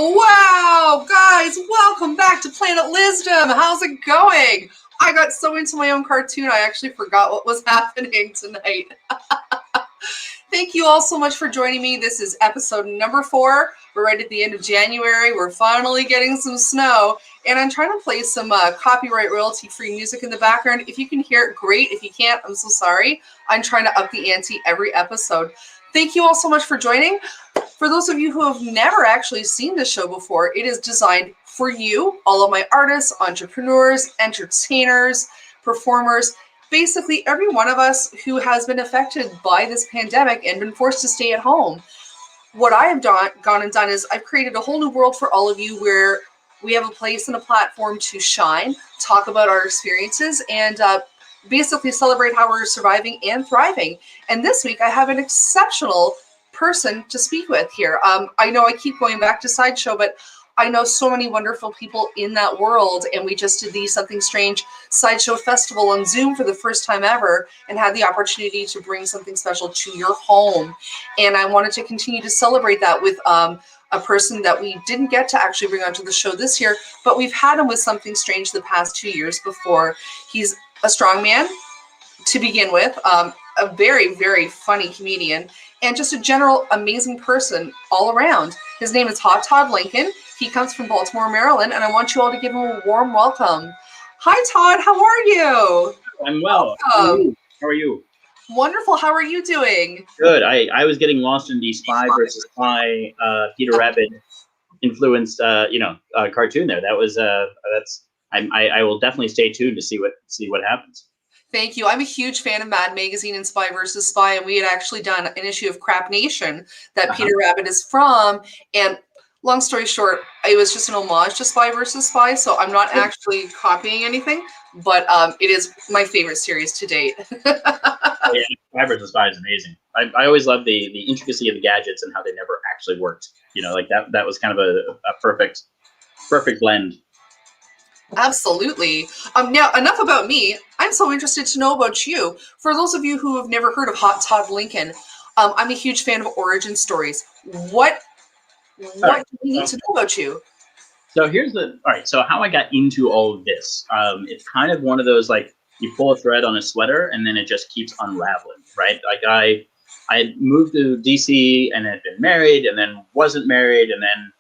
Wow, guys, welcome back to Planet Lizzdom. How's it going? I got so into my own cartoon, I actually forgot what was happening tonight. Thank you all so much for joining me. This is episode number 4. We're right at the end of January. We're finally getting some snow, and I'm trying to play some copyright royalty-free music in the background. If you can hear it, great. If you can't, I'm so sorry. I'm trying to up the ante every episode. Thank you all so much for joining. For those of you who have never actually seen this show before, it is designed for you, all of my artists, entrepreneurs, entertainers, performers, basically every one of us who has been affected by this pandemic and been forced to stay at home. What I have gone and done is I've created a whole new world for all of you where we have a place and a platform to shine, talk about our experiences, and basically celebrate how we're surviving and thriving. And this week I have an exceptional person to speak with here. I know I keep going back to Sideshow, but I know so many wonderful people in that world, and we just did the Something Strange Sideshow Festival on Zoom for the first time ever and had the opportunity to bring something special to your home. And I wanted to continue to celebrate that with a person that we didn't get to actually bring onto the show this year, but we've had him with Something Strange the past 2 years before. He's a strong man to begin with, a very, very funny comedian, and just a general amazing person all around. His name is TODD Lincoln. He comes from Baltimore, Maryland, and I want you all to give him a warm welcome. Hi, Todd. How are you? I'm well. Welcome. How are you? Wonderful. How are you doing? Good. I was getting lost in the Spy versus Spy, Peter Rabbit influenced, cartoon there. That was I will definitely stay tuned to see what happens. Thank you. I'm a huge fan of Mad Magazine and Spy versus Spy, and we had actually done an issue of Crap Nation that Peter Rabbit is from. And long story short, it was just an homage to Spy versus Spy, so I'm not actually copying anything, but it is my favorite series to date. Yeah, Spy versus Spy is amazing. I always love the intricacy of the gadgets and how they never actually worked. You know, like that was kind of a perfect blend. Absolutely. Now, enough about me. I'm so interested to know about you. For those of you who have never heard of TODD Lincoln, I'm a huge fan of origin stories. What do we need to know about you? So so how I got into all of this, it's kind of one of those, like, you pull a thread on a sweater and then it just keeps unraveling, right? Like I had moved to DC and had been married and then wasn't married and then,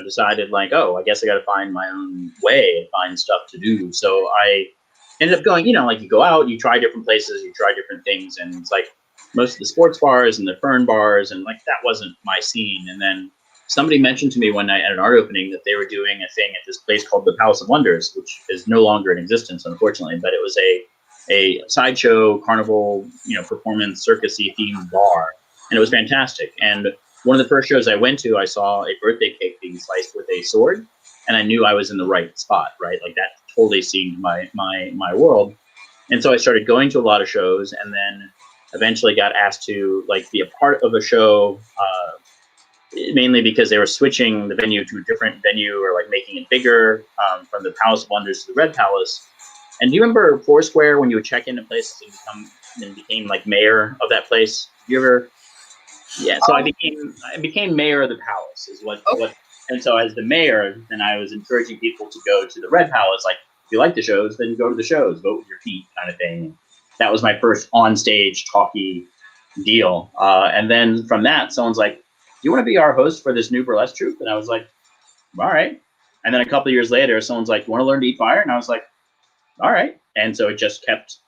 decided, like, oh, I guess I got to find my own way and find stuff to do. So I ended up going, like, you go out, you try different places, you try different things. And it's like most of the sports bars and the fern bars, and like that wasn't my scene. And then somebody mentioned to me one night at an art opening that they were doing a thing at this place called the Palace of Wonders, which is no longer in existence, unfortunately, but it was a sideshow, carnival, performance, circusy themed bar. And it was fantastic. And one of the first shows I went to, I saw a birthday cake being sliced with a sword, and I knew I was in the right spot, right? Like that totally seemed my world. And so I started going to a lot of shows, and then eventually got asked to, like, be a part of a show, mainly because they were switching the venue to a different venue or like making it bigger, from the Palace of Wonders to the Red Palace. And do you remember Foursquare, when you would check into places and became like mayor of that place? You ever? Yeah, so I became mayor of the palace is what, and so as the mayor, then I was encouraging people to go to the Red Palace. Like, if you like the shows, then go to the shows, vote with your feet, kind of thing. That was my first on-stage talky deal. And then from that, someone's like, do you want to be our host for this new burlesque troupe? And I was like, all right. And then a couple of years later, someone's like, want to learn to eat fire? And I was like, all right. And so it just kept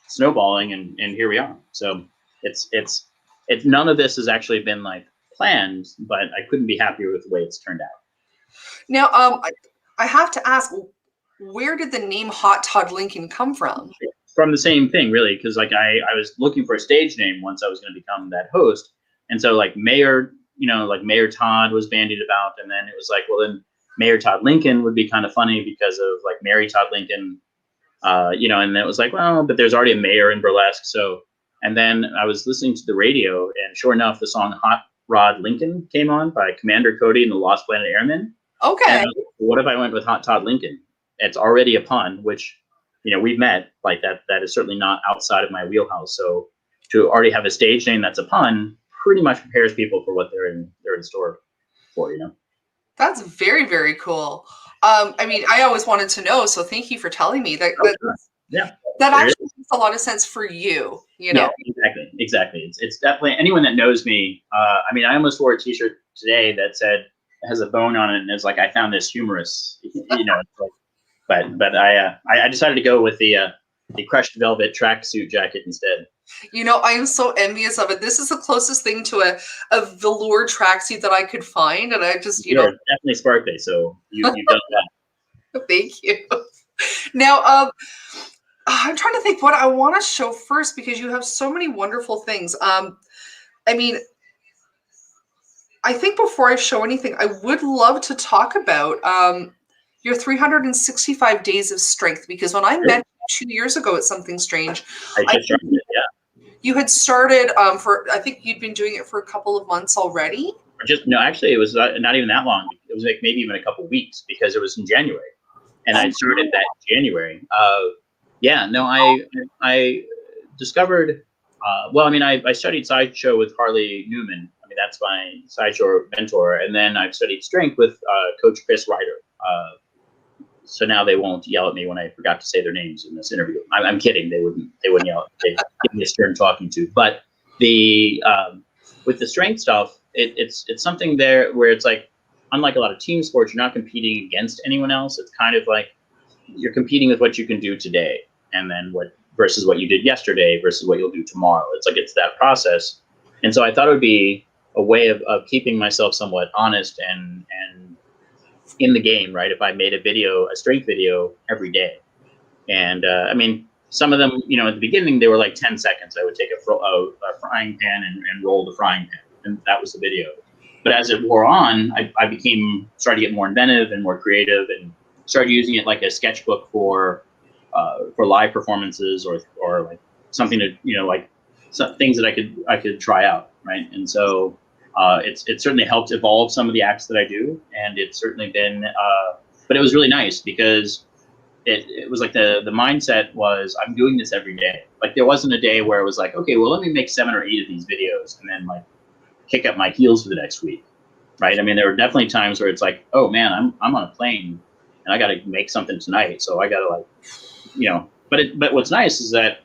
snowballing, and here we are. So it's none of this has actually been like planned, but I couldn't be happier with the way it's turned out. Now, I have to ask, where did the name TODD Lincoln come from? From the same thing, really, because like I was looking for a stage name once I was going to become that host, and so like Mayor, like Mayor Todd was bandied about, and then it was like, well, then Mayor TODD Lincoln would be kind of funny because of like Mary Todd Lincoln, and then it was like, well, but there's already a mayor in burlesque, so. And then I was listening to the radio, and sure enough, the song Hot Rod Lincoln came on by Commander Cody and the Lost Planet Airmen. Okay. And what if I went with TODD Lincoln? It's already a pun, which, we've met, like that is certainly not outside of my wheelhouse. So to already have a stage name that's a pun pretty much prepares people for what they're in store for, That's very, very cool. I mean, I always wanted to know, so thank you for telling me that. Oh, sure. Yeah. That There actually makes a lot of sense for you. You Yeah, know. exactly. It's definitely anyone that knows me. I mean, I almost wore a T-shirt today that said it has a bone on it, and it's like I found this humorous. It's like, but I decided to go with the crushed velvet tracksuit jacket instead. You know, I am so envious of it. This is the closest thing to a velour tracksuit that I could find, and I just, You're definitely sparkly, so you've done that. thank you. Now, I'm trying to think what I want to show first because you have so many wonderful things. I mean, I think before I show anything, I would love to talk about your 365 days of strength because when I met you 2 years ago at Something Strange, I just started it, yeah. you had started I think you'd been doing it for a couple of months already. No, actually, it was not even that long. It was like maybe even a couple weeks because it was in January, and I started that in January. Yeah, no, I discovered. Well, I mean, I studied sideshow with Harley Newman. I mean, that's my sideshow mentor, and then I've studied strength with Coach Chris Ryder. So now they won't yell at me when I forgot to say their names in this interview. I'm kidding. They wouldn't yell. They give me a stern talking to. But the with the strength stuff, it's something there where it's like, unlike a lot of team sports, you're not competing against anyone else. It's kind of like you're competing with what you can do today, and then what versus what you did yesterday versus what you'll do tomorrow. It's that process. And so I thought it would be a way of keeping myself somewhat honest and in the game, right? If I made a strength video every day. And I mean, some of them, at the beginning, they were like 10 seconds. I would take a frying pan and roll the frying pan, and that was the video. But as it wore on, I started to get more inventive and more creative, and started using it like a sketchbook for live performances or like something to like some things that I could try out, right? And so it's certainly helped evolve some of the acts that I do, and it's certainly been. But it was really nice because it was like the mindset was I'm doing this every day. Like there wasn't a day where it was like, okay, well let me make 7 or 8 of these videos and then like kick up my heels for the next week, right? I mean, there were definitely times where it's like, oh man, I'm on a plane and I got to make something tonight, so I got to like, But what's nice is that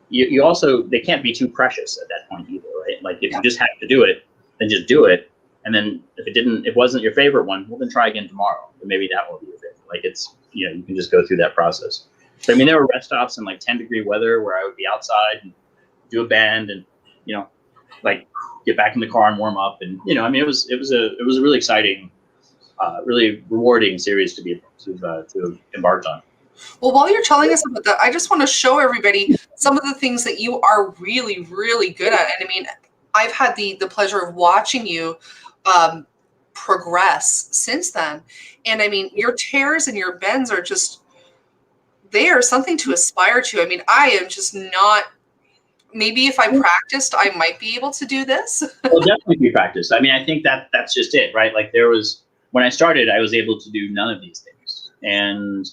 you also they can't be too precious at that point either, right? Like if you just have to do it, then just do it. And then if it wasn't your favorite one, well then try again tomorrow. And maybe that will be your favorite. Like it's you can just go through that process. But I mean, there were rest stops in like 10-degree weather where I would be outside and do a bend and like get back in the car and warm up and I mean it was a really exciting, really rewarding series to embark on. Well, while you're telling us about that, I just want to show everybody some of the things that you are really, really good at. And I mean, I've had the pleasure of watching you progress since then. And I mean, your tears and your bends are just, they are something to aspire to. I mean, I am just not, maybe if I practiced, I might be able to do this. Well, definitely be practiced. I mean, I think that's just it, right? Like when I started, I was able to do none of these things. And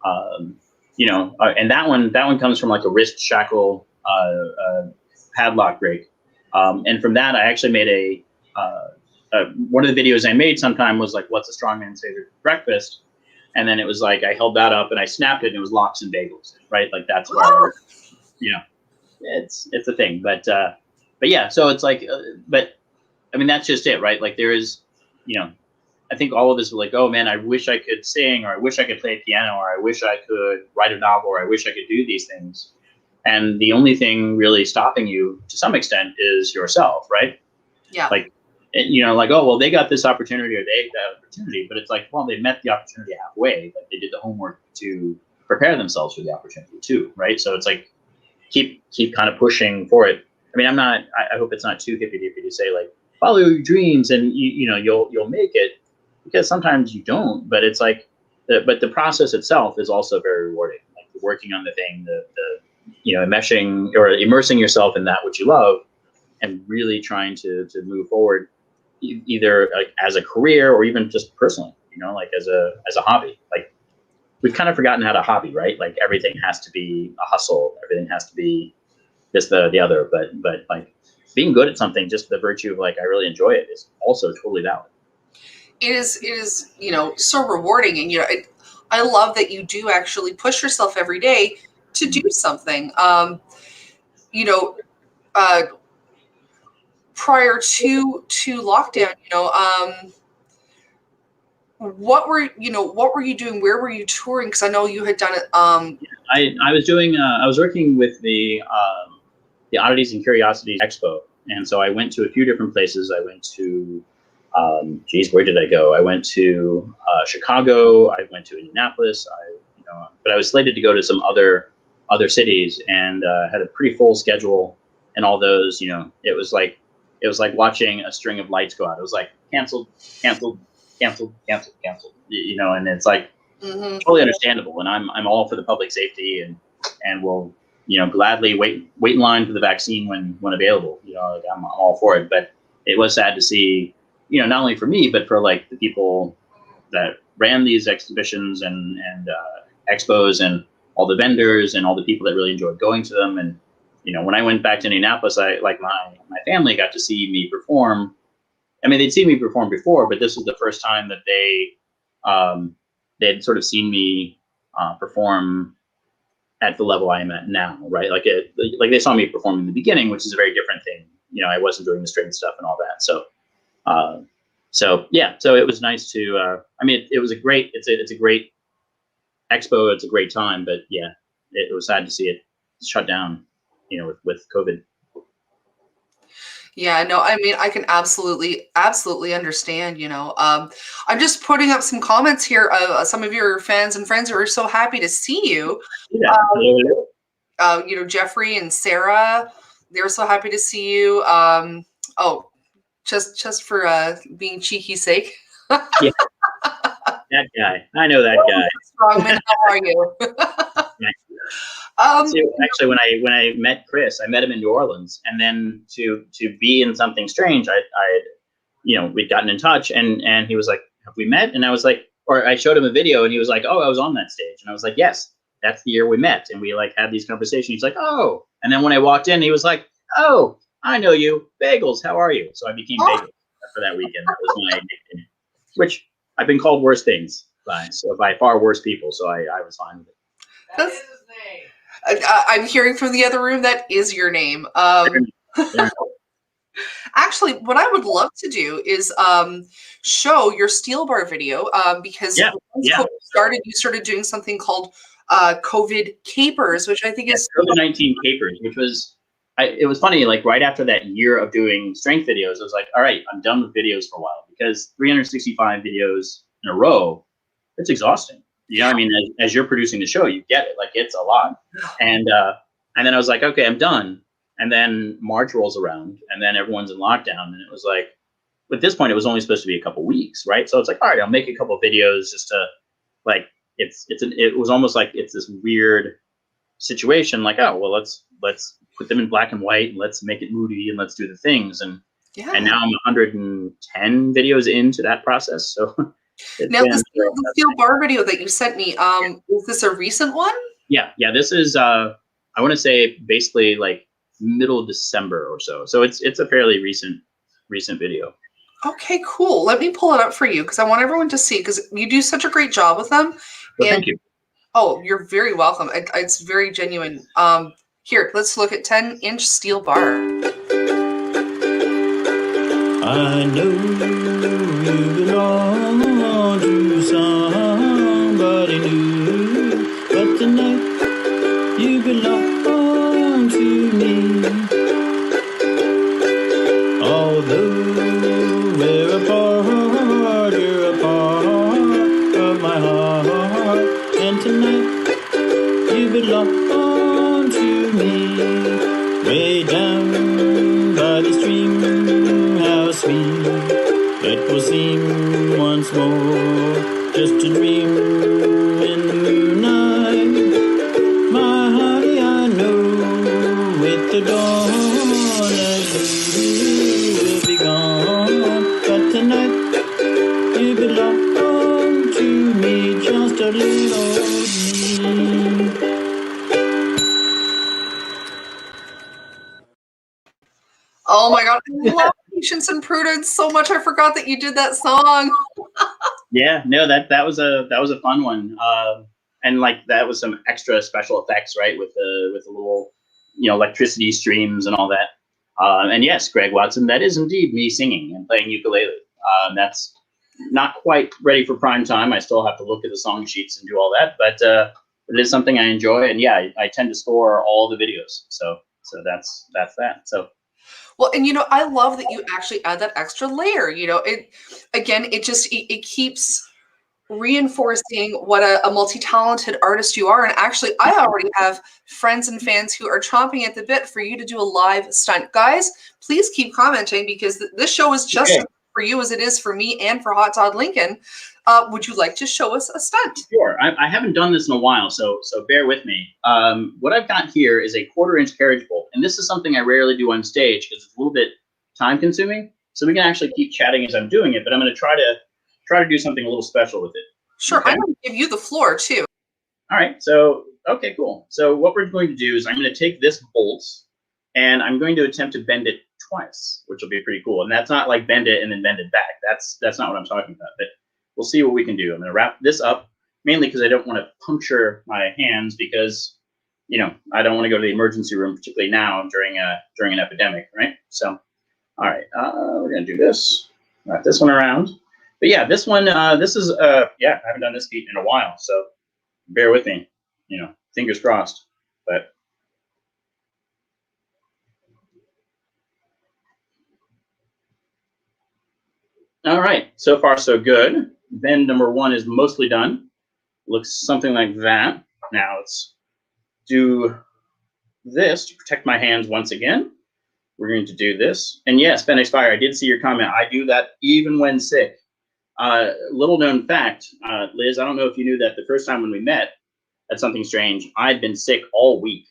and that one comes from like a wrist shackle padlock break, and from that I actually made one of the videos I made sometime was like, what's a strongman's favorite breakfast, and then it was like I held that up and I snapped it and it was lox and bagels, right? Like that's where it's a thing, but yeah, so it's like but I mean that's just it, right? Like there is I think all of us were like, oh man, I wish I could sing, or I wish I could play piano, or I wish I could write a novel, or I wish I could do these things. And the only thing really stopping you to some extent is yourself, right? Yeah. Like, like, oh, well, they got this opportunity or they got that opportunity, but it's like, well, they met the opportunity halfway. Like they did the homework to prepare themselves for the opportunity too, right? So it's like, keep kind of pushing for it. I mean, I hope it's not too hippy-dippy to say like, follow your dreams and you'll make it. Because sometimes you don't, but it's like, but the process itself is also very rewarding. Like working on the thing, enmeshing or immersing yourself in that which you love, and really trying to move forward, either like as a career or even just personally, like as a hobby. Like we've kind of forgotten how to hobby, right? Like everything has to be a hustle, everything has to be this, the other. But like being good at something, just the virtue of like I really enjoy it, is also totally valid. it is, you know, so rewarding. And, you know, I love that you do actually push yourself every day to do something. You know, uh, prior to lockdown, you know, what were you doing? Where were you touring? Because I know you had done it. I was doing I was working with the Oddities and Curiosities Expo, and so I went to a few different places. I went to geez, where did I go? I went to Chicago. I went to Indianapolis. But I was slated to go to some other cities, and had a pretty full schedule. And all those, you know, it was like watching a string of lights go out. It was like canceled, canceled, canceled, canceled, canceled. You know, and it's like totally understandable. And I'm all for the public safety, and will, you know, gladly wait in line for the vaccine when available. You know, like I'm all for it. But it was sad to see, you know, not only for me, but for like the people that ran these exhibitions and expos, and all the vendors and all the people that really enjoyed going to them. And, you know, when I went back to Indianapolis, I like my family got to see me perform. I mean, they'd seen me perform before, but this was the first time that they'd sort of seen me perform at the level I am at now, right? Like they saw me perform in the beginning, which is a very different thing. You know, I wasn't doing the straight stuff and all that. So yeah, so it was nice to. I mean, it was a great. It's a great expo. It's a great time, but yeah, it was sad to see it shut down. You know, with COVID. Yeah, no, I mean, I can absolutely understand, you know. I'm just putting up some comments here of some of your fans and friends who are so happy to see you. Yeah. You know, Jeffrey and Sarah, they're so happy to see you. Oh, just for being cheeky sake. Yeah. That guy. I know that guy. Strongman, how are you? Actually, when I met Chris, I met him in New Orleans, and then to be in Something Strange, I you know, we'd gotten in touch, and he was like, "Have we met?" And I was like, or I showed him a video, and he was like, "Oh, I was on that stage," and I was like, "Yes, that's the year we met," and we like had these conversations. He's like, "Oh," and then when I walked in, he was like, "Oh, I know you, Bagels. How are you?" So I became Bagels for that weekend. That was my nickname, which I've been called worse things by far worse people, so I was fine with it. That's his name. I'm hearing from the other room that is your name. Actually, what I would love to do is show your steel bar video because once COVID started, you started doing something called COVID Capers, which I think is COVID-19 Capers, which was it was funny. Like right after that year of doing strength videos, I was like, all right, I'm done with videos for a while, because 365 videos in a row, it's exhausting. You know what I mean? As you're producing the show, you get it. Like, it's a lot. And then I was like, okay, I'm done. And then March rolls around, and then everyone's in lockdown. And it was like, at this point, it was only supposed to be a couple weeks, right? So it's like, all right, I'll make a couple videos just to, like, it was almost like it's this weird situation. Like, oh, well, let's put them in black and white, and let's make it moody, and let's do the things. And now I'm 110 videos into that process. So. Now, the steel bar video that you sent me, is this a recent one? Yeah. This is, I want to say basically like middle of December or so. So it's a fairly recent video. Okay, cool. Let me pull it up for you, because I want everyone to see, because you do such a great job with them. Well, thank you. Oh, you're very welcome. It's very genuine. Here, let's look at 10-inch steel bar. I know you belong to somebody new, but tonight you belong to me. Although we're apart, you're a part of my heart, and tonight you belong to me. Way down by the stream, how sweet it will seem once more, just a dream in the moonlight. My honey, I know with the dawn that you will be gone, but tonight you belong to me, just a little me. Oh my God, I love Patience and Prudence so much. I forgot that you did that song. Yeah, no, that was a fun one, and like that was some extra special effects, right, with the little, electricity streams and all that. And yes, Greg Watson, that is indeed me singing and playing ukulele. That's not quite ready for prime time. I still have to look at the song sheets and do all that, but it is something I enjoy, and yeah, I tend to store all the videos. So that's that. So. Well, and I love that you actually add that extra layer. It keeps reinforcing what a multi-talented artist you are. And actually, I already have friends and fans who are chomping at the bit for you to do a live stunt. Guys, please keep commenting, because this show is just Okay. for you as it is for me and for Hot Todd Lincoln. Would you like to show us a stunt? Sure. I haven't done this in a while, so bear with me. What I've got here is a 1/4-inch carriage bolt, and this is something I rarely do on stage because it's a little bit time consuming. So we can actually keep chatting as I'm doing it, but I'm going to try to do something a little special with it. Sure. Okay? I'm going to give you the floor too. All right. So, okay, cool. So what we're going to do is I'm going to take this bolt and I'm going to attempt to bend it twice, which will be pretty cool. And that's not like bend it and then bend it back. That's not what I'm talking about. But we'll see what we can do. I'm going to wrap this up, mainly because I don't want to puncture my hands, because, I don't want to go to the emergency room, particularly now during an epidemic, right? So, all right, we're going to do this. Wrap this one around. But yeah, this one, this is, I haven't done this beat in a while, so bear with me, fingers crossed. But all right, so far so good. Bend number 1 is mostly done. Looks something like that. Now let's do this to protect my hands once again. We're going to do this. And yes, Ben Expire, I did see your comment. I do that even when sick. Little known fact, Liz, I don't know if you knew that the first time when we met at Something Strange, I'd been sick all week.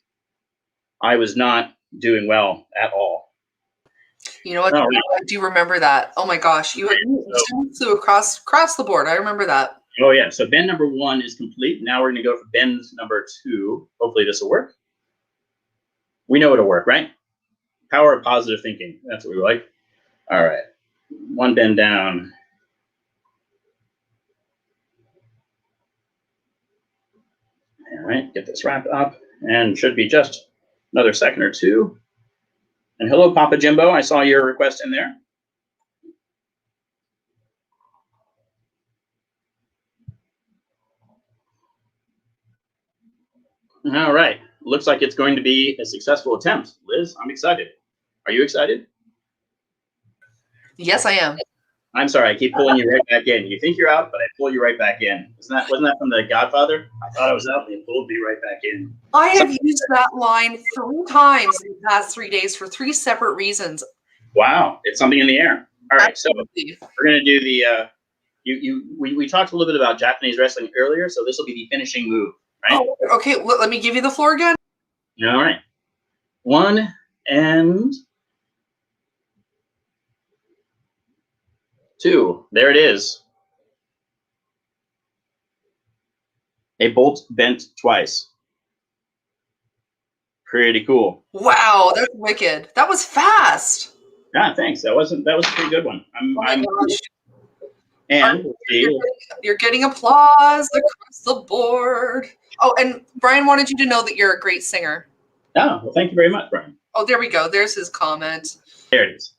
I was not doing well at all. You know what? All right. I do remember that. Oh my gosh, you flew across the board. I remember that. Oh yeah. So bend number 1 is complete. Now we're going to go for bend number 2. Hopefully this will work. We know it'll work, right? Power of positive thinking. That's what we like. All right. 1 bend down. All right. Get this wrapped up, and should be just another second or two. And hello, Papa Jimbo. I saw your request in there. All right. Looks like it's going to be a successful attempt. Liz, I'm excited. Are you excited? Yes, I am. I'm sorry, I keep pulling you right back in. You think you're out, but I pull you right back in. Wasn't that from The Godfather? I thought I was out, and they pulled me right back in. I have used that line 3 times in the past 3 days for 3 separate reasons. Wow, it's something in the air. All right, Absolutely. So we're gonna do the. We talked a little bit about Japanese wrestling earlier, so this will be the finishing move, right? Oh, okay. Well, let me give you the floor again. All right. 1 and 2. There it is. A bolt bent twice. Pretty cool. Wow, that's wicked. That was fast. Yeah, thanks. That was a pretty good one. Oh my gosh. And you're getting applause across the board. Oh, and Brian wanted you to know that you're a great singer. Oh, well, thank you very much, Brian. Oh, there we go. There's his comment. There it is.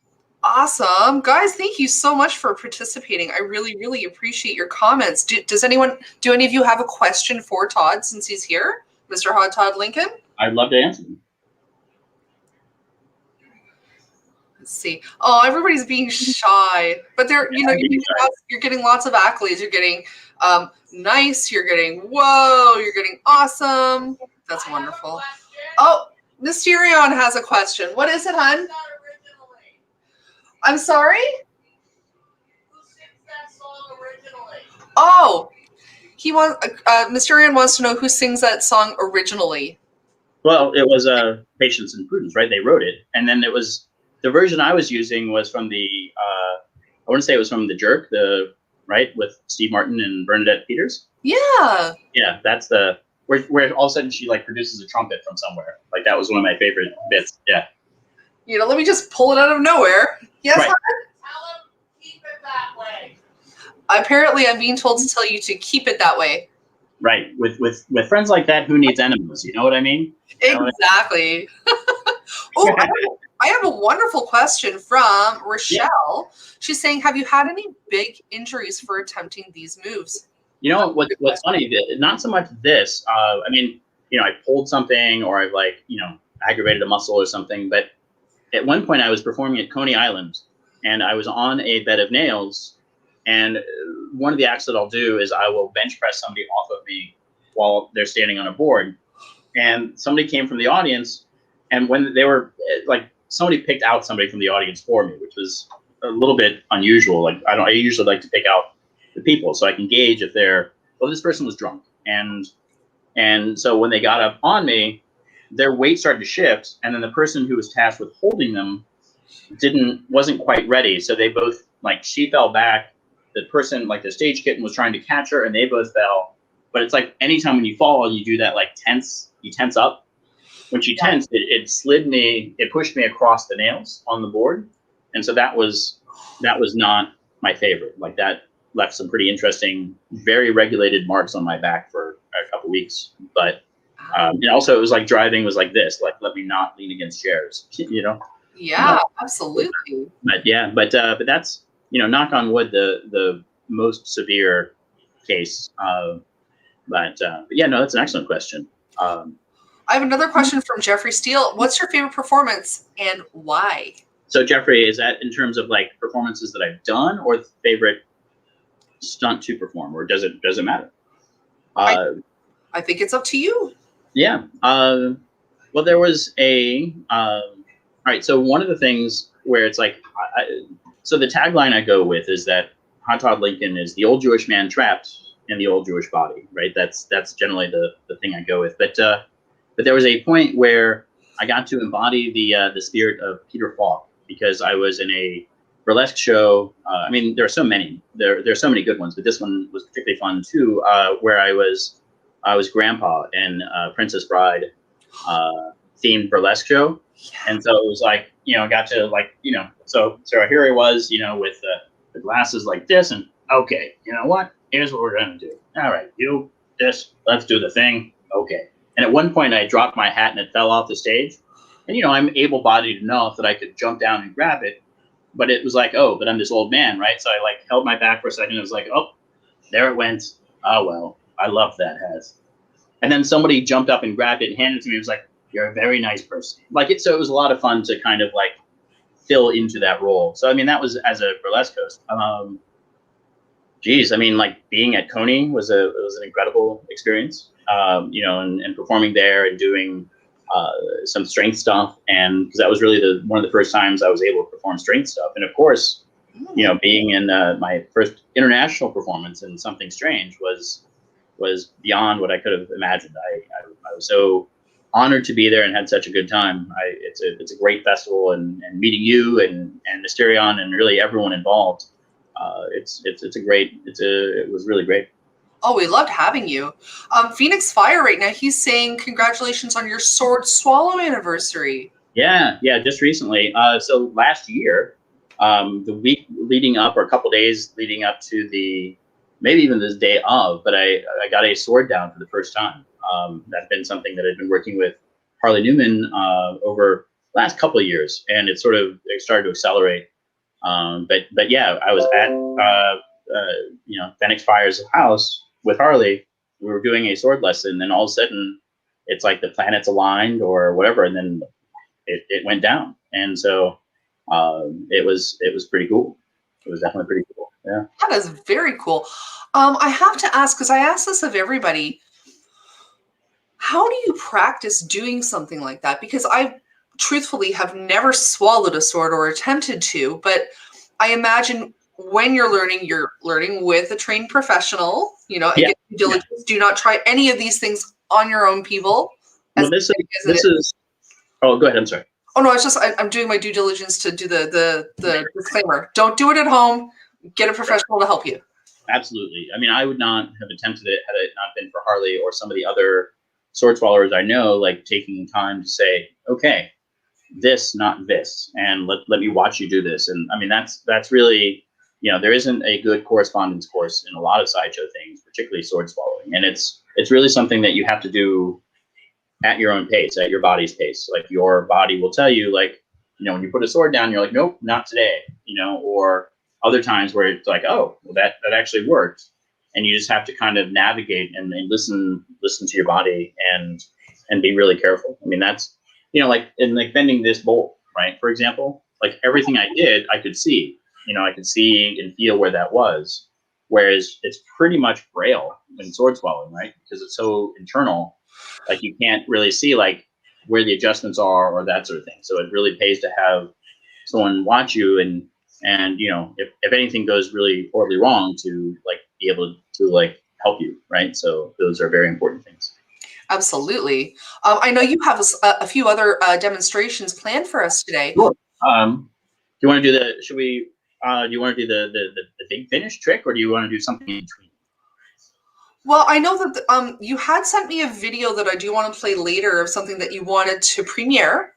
Awesome. Guys, thank you so much for participating. I really, really appreciate your comments. Do any of you have a question for Todd since he's here? Mr. Hot Todd Lincoln? I'd love to answer them. Let's see. Oh, everybody's being shy, but you're getting lots of accolades. You're getting nice. You're getting whoa. You're getting awesome. That's wonderful. Oh, Mysterion has a question. What is it, hon? I'm sorry? Who sings that song originally? Oh, Mysterion wants to know who sings that song originally. Well, it was Patience and Prudence, right? They wrote it, and then it was the version I was using was from the I wouldn't say it was from The Jerk, right, with Steve Martin and Bernadette Peters. Yeah. Yeah, that's the where all of a sudden she like produces a trumpet from somewhere. Like that was one of my favorite bits. Yeah. Let me just pull it out of nowhere. Yes. Right. Tell him keep it that way. Apparently, I'm being told to tell you to keep it that way. Right. With friends like that, who needs enemies? You know what I mean? Exactly. Oh, I have a wonderful question from Rochelle. She's saying, have you had any big injuries for attempting these moves? You know what's funny? Not so much this. I mean, I pulled something, or I've aggravated a muscle or something. But at one point, I was performing at Coney Island, and I was on a bed of nails. And one of the acts that I'll do is I will bench press somebody off of me while they're standing on a board. And somebody came from the audience, and when they were somebody picked out somebody from the audience for me, which was a little bit unusual. I usually like to pick out the people so I can gauge if this person was drunk. And so when they got up on me, their weight started to shift, and then the person who was tasked with holding them wasn't quite ready. So they both, she fell back. The person, the stage kitten, was trying to catch her, and they both fell. But it's like anytime when you fall, you do that you tense up. When she tensed, it slid me, it pushed me across the nails on the board. And so that was not my favorite. That left some pretty interesting, very regulated marks on my back for a couple weeks. But and also it was like driving was like this, let me not lean against chairs, Yeah, absolutely. But that's, knock on wood, the most severe case. But yeah, no, that's an excellent question. I have another question from Jeffrey Steele. What's your favorite performance and why? So Jeffrey, is that in terms of performances that I've done, or favorite stunt to perform, or does it matter? I think it's up to you. Yeah. Well, there was all right. So one of the things where it's so the tagline I go with is that TODD Lincoln is the old Jewish man trapped in the old Jewish body, right? That's generally the thing I go with. But there was a point where I got to embody the spirit of Peter Falk, because I was in a burlesque show. I mean, there are so many. There are so many good ones, but this one was particularly fun too, where I was Grandpa in Princess Bride themed burlesque show. And so it was got to so here I was, with the glasses like this, and okay, you know what? Here's what we're gonna do. All right, let's do the thing. Okay. And at one point I dropped my hat and it fell off the stage. And I'm able-bodied enough that I could jump down and grab it. But it was but I'm this old man, right? So I held my back for a second. It was oh, there it went. Oh well, I love that hat. And then somebody jumped up and grabbed it and handed it to me. It was you're a very nice person. So it was a lot of fun to kind of fill into that role. So I mean, that was as a burlesque host. Geez, I mean, being at Coney was an incredible experience. And performing there and doing some strength stuff, and because that was really one of the first times I was able to perform strength stuff. And of course, being in my first international performance in Something Strange was beyond what I could have imagined. I was so honored to be there and had such a good time. It's a great festival, and meeting you and Mysterion and really everyone involved. It was really great. Oh, we loved having you. Phoenix Fire right now, he's saying congratulations on your Sword Swallow anniversary. Yeah, just recently. So last year, the week leading up, or a couple days leading up to maybe even this day of, but I got a sword down for the first time. That's been something that I've been working with Harley Newman over the last couple of years, and it started to accelerate. But yeah, I was at Phoenix Fire's house with Harley. We were doing a sword lesson, and all of a sudden it's the planets aligned or whatever, and then it went down. And so it was pretty cool. It was definitely pretty cool. Yeah. That is very cool. I have to ask, because I ask this of everybody, how do you practice doing something like that? Because I truthfully have never swallowed a sword or attempted to, but I imagine when you're learning with a trained professional, again, due diligence. Do not try any of these things on your own, people. Well, this is. Oh, go ahead. I'm sorry. Oh no, I'm doing my due diligence to do the disclaimer. Don't do it at home. Get a professional to help you. Absolutely. I mean, I would not have attempted it had it not been for Harley or some of the other sword swallowers I know, taking time to say, okay, this, not this, and let me watch you do this. And I mean, that's really there isn't a good correspondence course in a lot of sideshow things, particularly sword swallowing. And it's really something that you have to do at your own pace, at your body's pace. Like your body will tell you, like, when you put a sword down, you're like, nope, not today, or other times where it's like, oh, well, that actually worked. And you just have to kind of navigate and listen to your body and be really careful. I mean, that's, like bending this bolt, right? For example, like everything I did, I could see, I could see and feel where that was. Whereas it's pretty much braille in sword swallowing, right? Because it's so internal, like you can't really see like where the adjustments are or that sort of thing. So it really pays to have someone watch you and if anything goes really horribly wrong, to like be able to like help you, right? So those are very important things. Absolutely. I know you have a few other demonstrations planned for us today. Sure. Do you want to do the? Should we? Do you want to do the big finish trick, or do you want to do something in between? Well, I know that you had sent me a video that I do want to play later of something that you wanted to premiere,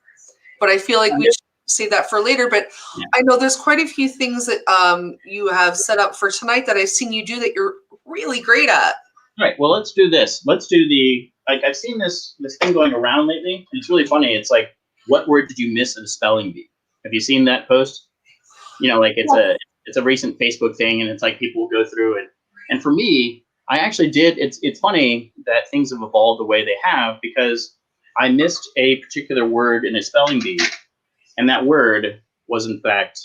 but I feel like we should save that for later. But yeah. I know there's quite a few things that you have set up for tonight that I've seen you do that you're really great at. All right. Well, let's do this. Let's do the. Like I've seen this thing going around lately, and it's really funny. It's like, what word did you miss in a spelling bee? Have you seen that post? Like it's a recent Facebook thing, and it's like people will go through it. And for me, I actually did. It's funny that things have evolved the way they have, because I missed a particular word in a spelling bee, and that word was in fact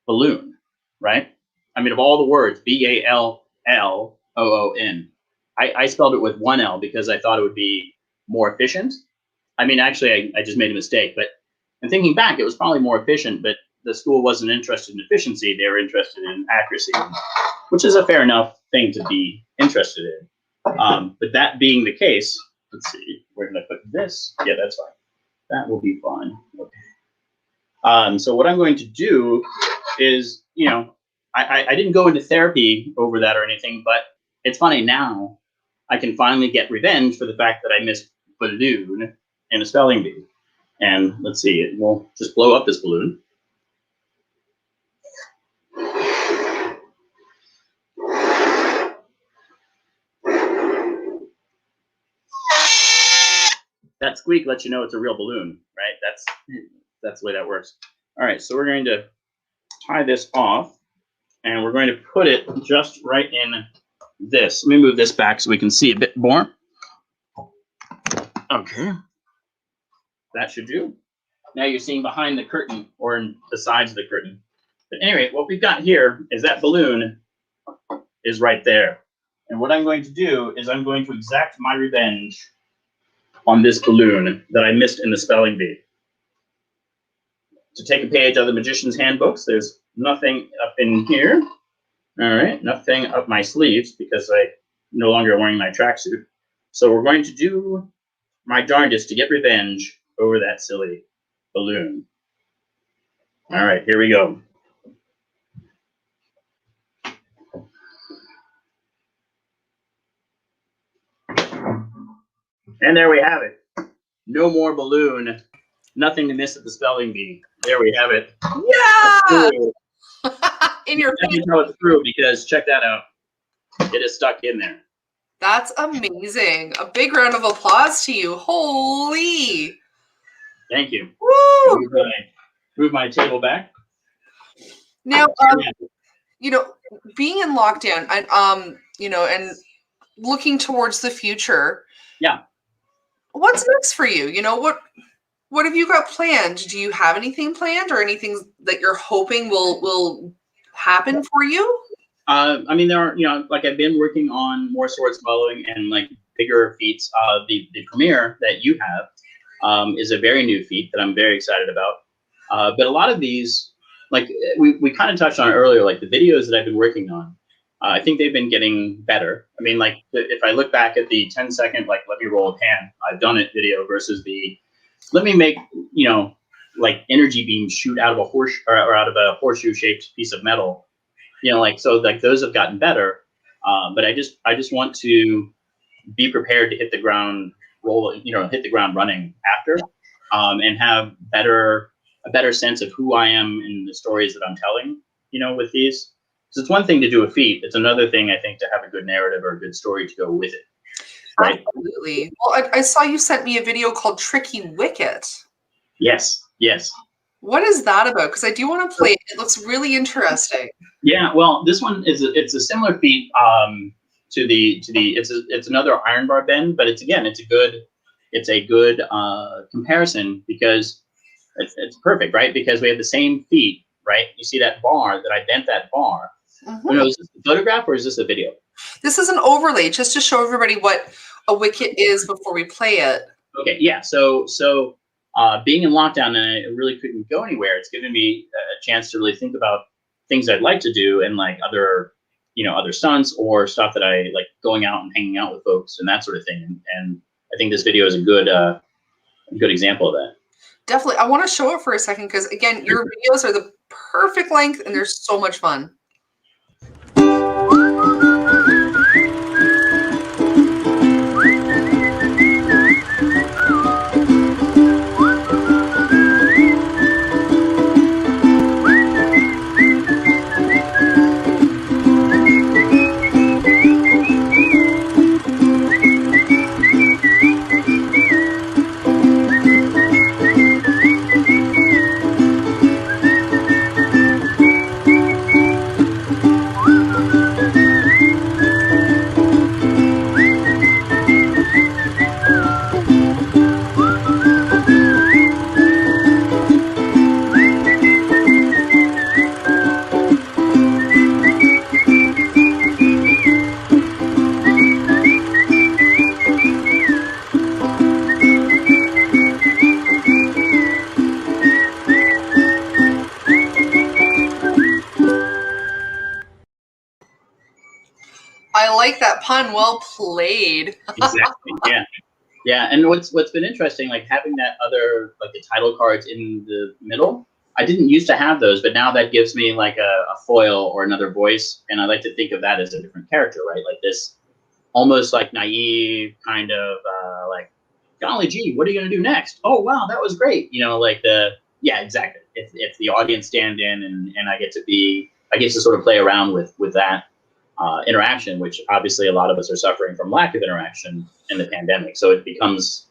balloon, right? I mean, of all the words, BALLOON, I spelled it with one L because I thought it would be more efficient. I mean, actually, I just made a mistake, but in thinking back, it was probably more efficient, but the school wasn't interested in efficiency. They were interested in accuracy, which is a fair enough thing to be interested in. But that being the case, let's see, where did I put this? Yeah, that's fine. That will be fine. Okay. So what I'm going to do is, I didn't go into therapy over that or anything, but it's funny now. I can finally get revenge for the fact that I missed balloon in a spelling bee. And let's see, we'll just blow up this balloon. That squeak lets you know it's a real balloon, right? That's the way that works. All right, so we're going to tie this off, and we're going to put it just right in this. Let me move this back so we can see a bit more. Okay, that should do. Now you're seeing behind the curtain, or in the sides of the curtain. But anyway, what we've got here is that balloon is right there. And what I'm going to do is I'm going to exact my revenge on this balloon that I missed in the spelling bee. To take a page out of the Magician's Handbooks, there's nothing up in here. All right, nothing up my sleeves because I no longer am wearing my tracksuit. So we're going to do my darndest to get revenge over that silly balloon. All right, here we go. And there we have it. No more balloon. Nothing to miss at the spelling bee. There we have it. Yeah! In your face. Know it's true, because check that out. It is stuck in there. That's amazing. A big round of applause to you. Holy. Thank you. Woo! Move my table back. Now, being in lockdown and and looking towards the future. Yeah. What's next for you? What have you got planned? Do you have anything planned, or anything that you're hoping will happen for you? I mean, there are, like I've been working on more sword swallowing and like bigger feats. The premiere that you have is a very new feat that I'm very excited about. But a lot of these, like we kind of touched on earlier, like the videos that I've been working on, I think they've been getting better. I mean, like if I look back at the 10-second, like let me roll a pan, I've done it video versus the let me make, like energy beams shoot out of a out of a horseshoe shaped piece of metal, so like those have gotten better. But I just want to be prepared to hit the ground hit the ground running after, and have a better sense of who I am in the stories that I'm telling. you know, with these. So it's one thing to do a feat. It's another thing, I think, to have a good narrative or a good story to go with it. Right? Absolutely. Well, I saw you sent me a video called Tricky Wicket. Yes. Yes. What is that about? Because I do want to play it. It looks really interesting. Yeah. Well, this one it's a similar feat to the it's another iron bar bend, but it's a good comparison because it's perfect, right? Because we have the same feet, right? You see that bar that I bent that bar. Mm-hmm. Oh, no, is this a photograph or is this a video? This is an overlay just to show everybody what a wicket is before we play it. Okay, yeah. So being in lockdown and I really couldn't go anywhere, it's given me a chance to really think about things I'd like to do and like other stunts or stuff that I like going out and hanging out with folks and that sort of thing. And I think this video is a good example of that. Definitely. I want to show it for a second because, again, your videos are the perfect length and they're so much fun. I like that pun. Well played. Exactly. Yeah. Yeah. And what's been interesting, like having that other like the title cards in the middle. I didn't used to have those, but now that gives me like a foil or another voice, and I like to think of that as a different character, right? Like this almost like naive kind of like, golly gee, what are you gonna do next? Oh wow, that was great. You know, like exactly. It's the audience stand in and I get to sort of play around with that interaction, which obviously a lot of us are suffering from lack of interaction in the pandemic. So it becomes,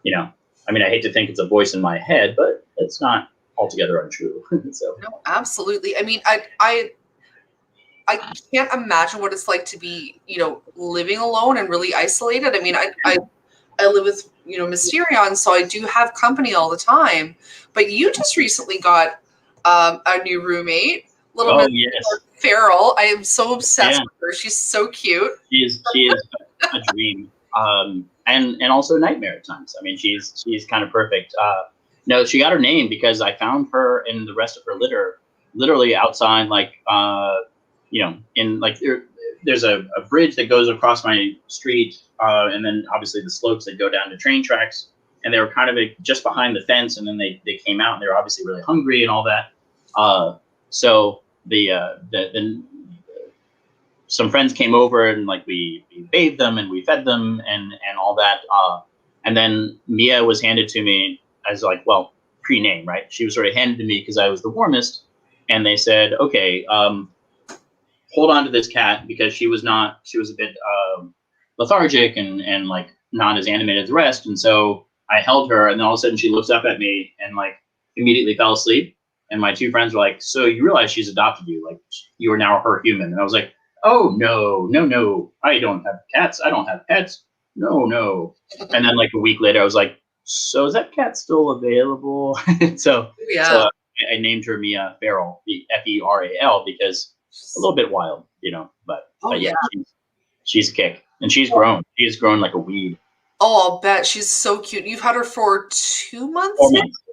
I mean, I hate to think it's a voice in my head, but it's not altogether untrue. So No, absolutely. I mean, I can't imagine what it's like to be, living alone and really isolated. I mean, I live with, Mysterion, so I do have company all the time. But you just recently got a new roommate, little Miss yes. Farrell. I am so obsessed with her. She's so cute. She is a dream. And also a nightmare at times. I mean, she's kind of perfect. No, she got her name because I found her and the rest of her litter literally outside, like, in like there's a bridge that goes across my street, and then obviously the slopes that go down to train tracks. And they were kind of just behind the fence, and then they came out and they were obviously really hungry and all that. So some friends came over and like we bathed them and we fed them and all that. And then Mia was handed to me as like, well, pre-name, right? She was sort of handed to me because I was the warmest. And they said, okay, hold on to this cat because she was a bit lethargic and like not as animated as the rest. And so I held her, and then all of a sudden she looks up at me and like immediately fell asleep. And my two friends were like, so you realize she's adopted you, like you are now her human. And I was like, oh, no, I don't have cats. I don't have pets. No. And then like a week later, I was like, so is that cat still available? So I named her Mia Farrell, Feral, because a little bit wild, but yeah, she's a kick. And she's grown. She has grown like a weed. Oh, I'll bet. She's so cute. You've had her for 2 months?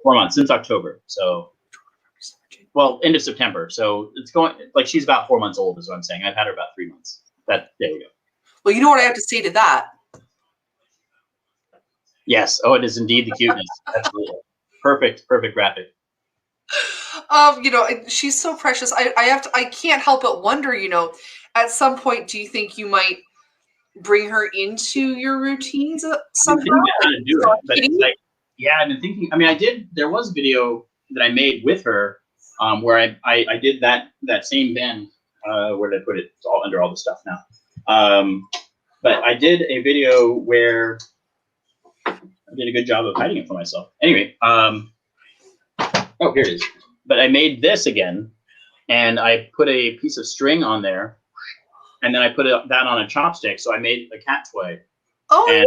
4 months since October. So, well, end of September. So it's going like she's about 4 months old is what I'm saying. I've had her about 3 months. There we go. Well, you know what I have to say to that? Yes. Oh, it is indeed the cuteness. Absolutely. Perfect graphic. She's so precious. I can't help but wonder, at some point, do you think you might bring her into your routines somehow? I'm thinking about how to do it, but it's like, yeah, I've been thinking. I mean, there was a video that I made with her where I did that same bend. Where did I put it? It's all under all the stuff now. But I did a video where I did a good job of hiding it for myself. Anyway, oh, here it is. But I made this again, and I put a piece of string on there, and then I put that on a chopstick. So I made a cat toy. Oh, and,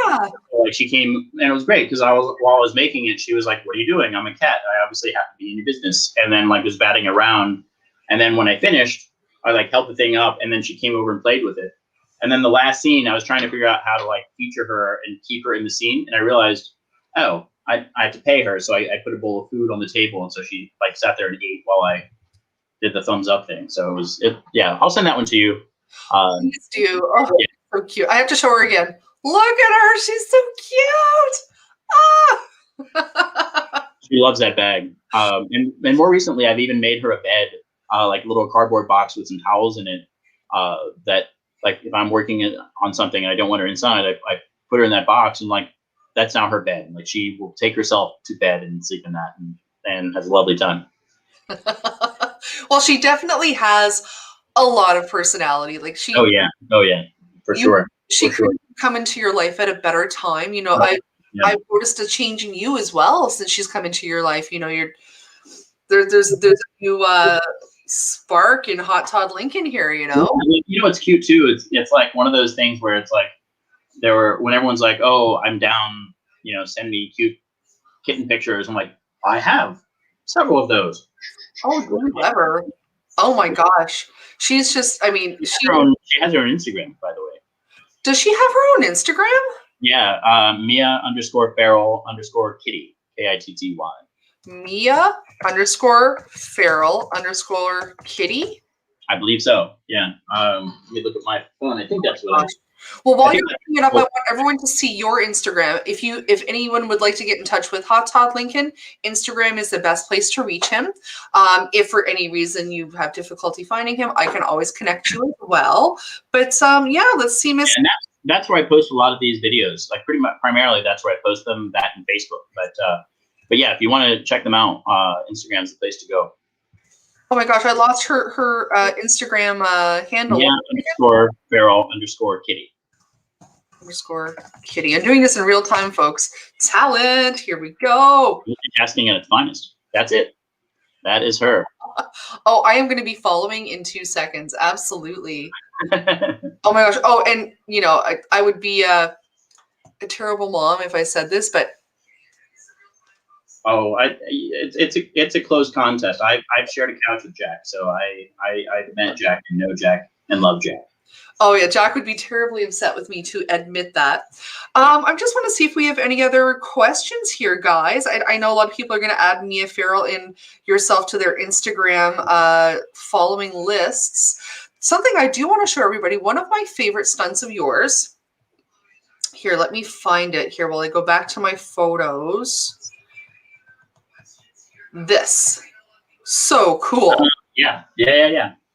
yeah. Like she came, and it was great because while I was making it, she was like, "What are you doing? I'm a cat. I obviously have to be in your business." And then like was batting around, and then when I finished, I like held the thing up, and then she came over and played with it. And then the last scene, I was trying to figure out how to like feature her and keep her in the scene, and I realized, oh, I have to pay her, so I put a bowl of food on the table, and so she like sat there and ate while I did the thumbs up thing. So yeah. I'll send that one to you. Please do. Oh, yeah. So cute. I have to show her again. Look at her. She's so cute. Ah. She loves that bag. And more recently, I've even made her a bed, like a little cardboard box with some towels in it. That like if I'm working on something and I don't want her inside, I put her in that box, and like that's now her bed. Like she will take herself to bed and sleep in that, and has a lovely time. Well, she definitely has a lot of personality. Like she. Oh yeah, for sure. She could come into your life at a better time. You know, Right. I've noticed a change in you as well since she's come into your life. You know, there's a new spark in Hot Todd Lincoln here. You know. I mean, you know what's cute too? It's like one of those things where it's like when everyone's like, "Oh, I'm down," you know, send me cute kitten pictures. I'm like, I have several of those. Oh, clever. Oh my gosh. She's just, I mean, she has her own Instagram, by the way. Does she have her own Instagram? Yeah, Mia_Farrell_Kitty, Kitty. Mia_Farrell_Kitty? I believe so. Yeah. Let me look at my phone. I think that's what. Well, while you're looking it up, I want everyone to see your Instagram. If anyone would like to get in touch with Hot Todd Lincoln, Instagram is the best place to reach him. If for any reason you have difficulty finding him, I can always connect you as well. But yeah, let's see, Miss. And that's where I post a lot of these videos. Like pretty much primarily, that's where I post them. That and Facebook. But yeah, if you want to check them out, Instagram's the place to go. Oh my gosh, I lost her Instagram handle. Yeah, _Farrell_Kitty. _Kitty. I'm doing this in real time, folks. Talent. Here we go. Multitasking at its finest. That's it. That is her. Oh, I am going to be following in 2 seconds. Absolutely. Oh my gosh. Oh, and you know, I would be a terrible mom if I said this, but. Oh, it's a close contest. I've shared a couch with Jack, so I've met Jack and know Jack and love Jack. Oh yeah, Jack would be terribly upset with me to admit that. I just want to see if we have any other questions here, guys. I know a lot of people are going to add Mia Farrell and yourself to their Instagram following lists. Something I do want to show everybody, one of my favorite stunts of yours. Here, let me find it here while I go back to my photos. This. So cool. Yeah.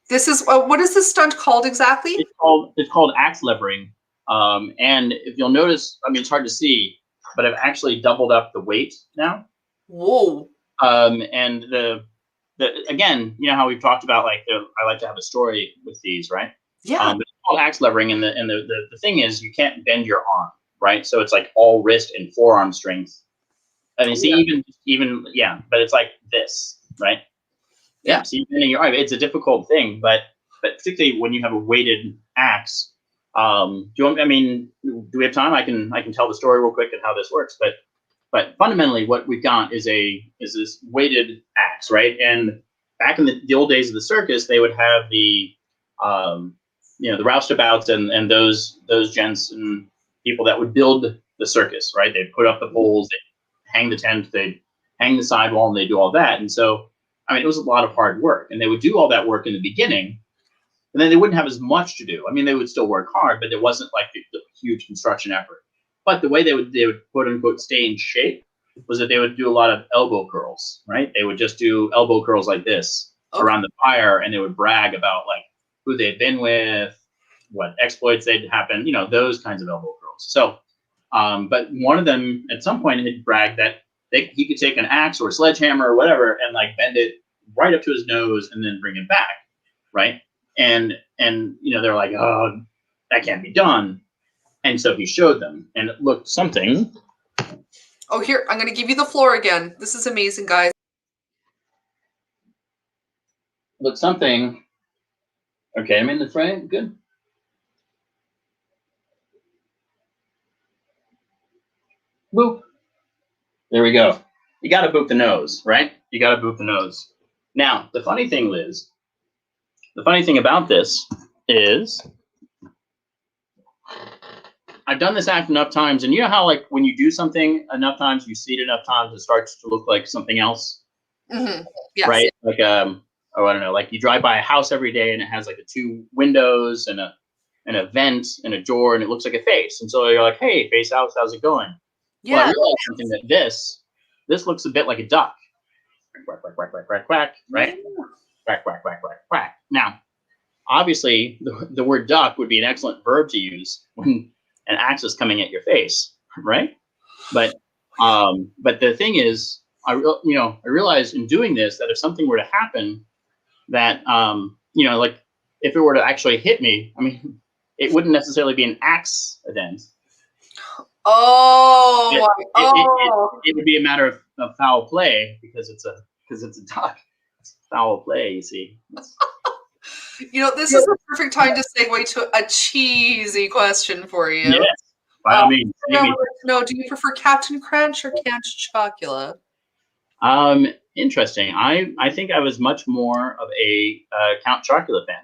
This is what is this stunt called exactly? It's called axe levering. And if you'll notice, I mean, it's hard to see, but I've actually doubled up the weight now. Whoa. And the again, you know how we've talked about like I like to have a story with these, right? Yeah. But it's called axe levering, and the thing is you can't bend your arm, right? So it's like all wrist and forearm strength. I mean, see, even but it's like this, right? Yeah. So bending your arm, it's a difficult thing, but particularly when you have a weighted axe. Do we have time? I can tell the story real quick and how this works, but fundamentally what we've got is this weighted axe, right? And back in the old days of the circus, they would have the the roustabouts and those gents and people that would build the circus, right? They'd put up the poles, they'd hang the tent, they'd hang the sidewall, and they'd do all that. And so, I mean, it was a lot of hard work, and they would do all that work in the beginning, and then they wouldn't have as much to do. I mean, they would still work hard, but it wasn't like the huge construction effort. But the way they would quote unquote stay in shape was that they would do a lot of elbow curls, right? They would just do elbow curls like this around the fire, and they would brag about like who they'd been with, what exploits they'd happened, those kinds of elbow curls. So, but one of them at some point had bragged that he could take an axe or a sledgehammer or whatever and like bend it right up to his nose and then bring him back, right? And they're like, oh, that can't be done. And so he showed them, and it looked something. Oh, here, I'm going to give you the floor again. This is amazing, guys. Looked something. Okay, I'm in the frame. Good. Boop. There we go. You got to boop the nose, right? You got to boop the nose. Now, the funny thing, Liz, the funny thing about this is I've done this act enough times, and you know how like when you do something enough times, you see it enough times, it starts to look like something else, Mm-hmm. Yes. right? Like oh, I don't know, like you drive by a house every day and it has like the two windows and a vent and a door, and it looks like a face, and so you're like, hey, face house, how's it going? Yeah. Well, I realized something, that this looks a bit like a duck. Quack, quack, quack, quack, quack, quack, right? Quack, quack, quack, quack, quack. Now, obviously, the word duck would be an excellent verb to use when an axe is coming at your face, right? But the thing is, I realized in doing this that if something were to happen, that like if it were to actually hit me, I mean, it wouldn't necessarily be an accident. Oh, It would be a matter of foul play because it's a duck. It's foul play, you see. This is the perfect time to segue to a cheesy question for you. Yes, by all means. No, do you prefer Captain Crunch or Count Chocula? Interesting. I think I was much more of a Count Chocula fan.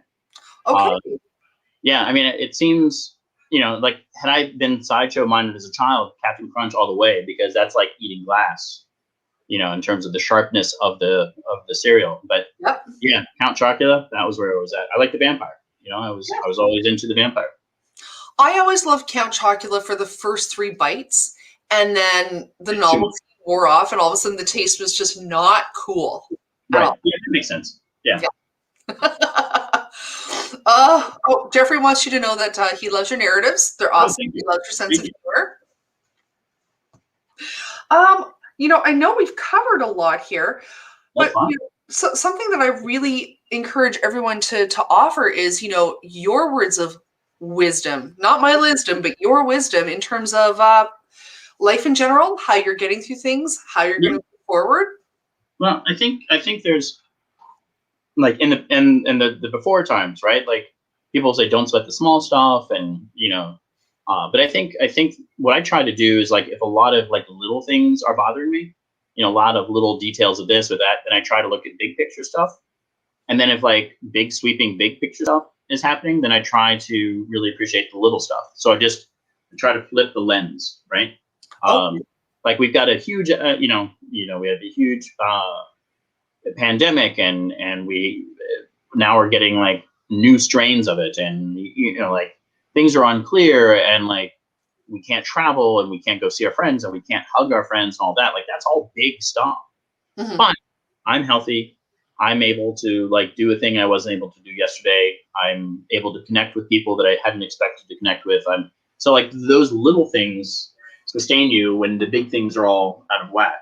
Okay. Yeah, I mean, it seems, like had I been sideshow minded as a child, Captain Crunch all the way, because that's like eating glass, in terms of the sharpness of the cereal. But yep. Yeah, Count Chocula, that was where I was at. I like the vampire. I was always into the vampire. I always loved Count Chocula for the first 3 bites, and then the novelty wore off, and all of a sudden the taste was just not cool. Right. Yeah, that makes sense. Yeah. Jeffrey wants you to know that he loves your narratives. They're awesome. He loves your sense of humor. I know we've covered a lot here, but so something that I really encourage everyone to offer is, your words of wisdom, not my Lizzdom, but your wisdom in terms of life in general, how you're getting through things, how you're going to move forward. Well, I think there's like in the before times, right? Like people say, don't sweat the small stuff, and but I think what I try to do is, like, if a lot of like little things are bothering me, a lot of little details of this or that, then I try to look at big picture stuff. And then if like big sweeping big picture stuff is happening, then I try to really appreciate the little stuff. So I try to flip the lens, right? Like we've got a huge, we have a huge pandemic, and we now are getting like new strains of it, and like things are unclear, and like we can't travel, and we can't go see our friends, and we can't hug our friends and all that. Like that's all big stuff. Mm-hmm. But I'm healthy. I'm able to like do a thing I wasn't able to do yesterday. I'm able to connect with people that I hadn't expected to connect with. So like those little things sustain you when the big things are all out of whack.